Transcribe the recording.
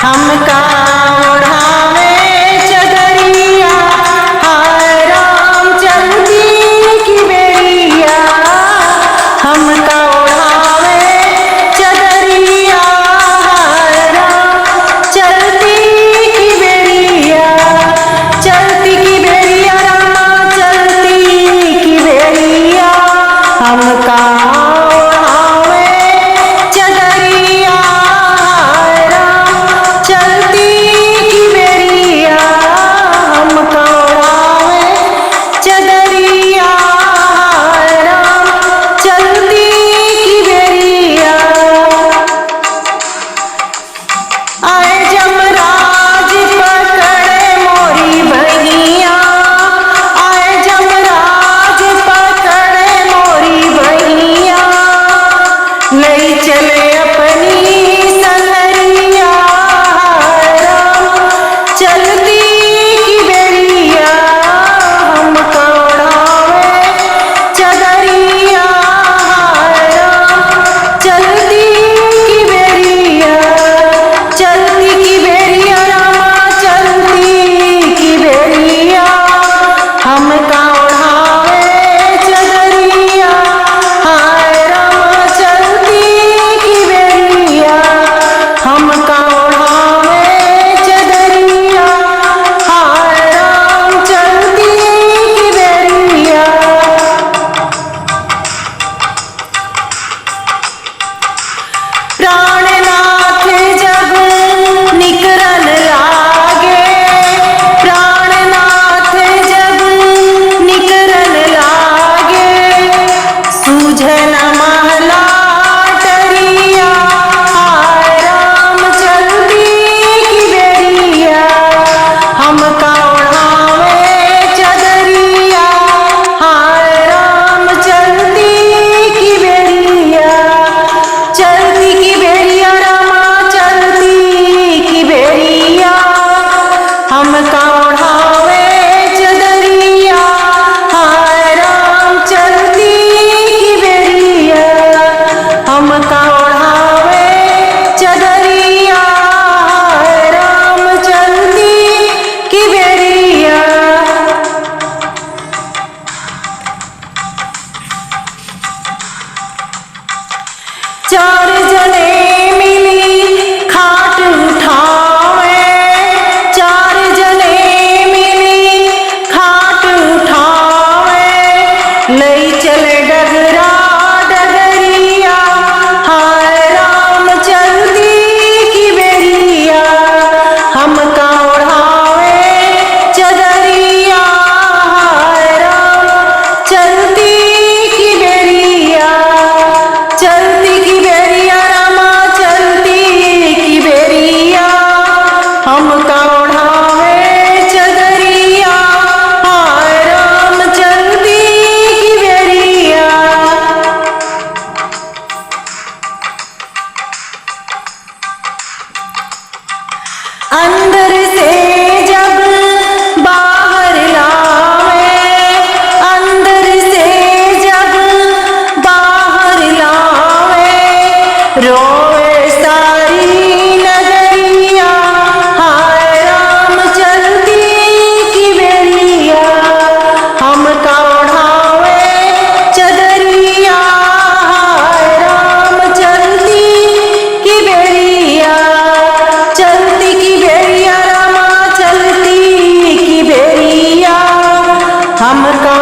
हमका ओढ़ावे चदरिया, हाय राम चलती की बेरिया। हमका ओढ़ावे चदरिया, हाय राम चलती की बेरिया। चलती की बेरिया रामा चलती की बेरिया। हमका चार जने मिली खाट उठावे, चार जने मिली खाट उठावे। लई चले डगरा डगरिया, हाय राम चलती की बेरिया। हमका ओढ़ावे चदरिया, हाय राम चलती की बेरिया। चलती की बेरिया रामा चलती की बेरिया। हमका ओढ़ावे चदरिया, हाय राम चलती की बेरिया। अंदर से जब बाहर लावे, अंदर से जब बाहर लावे। रोए सारी नगरिया, हाय राम चलती की बेरिया। हमका ओढ़ावे चदरिया, हाय राम चलती की बेरिया। चलती की बेरिया रामा चलती की बेरिया। हमका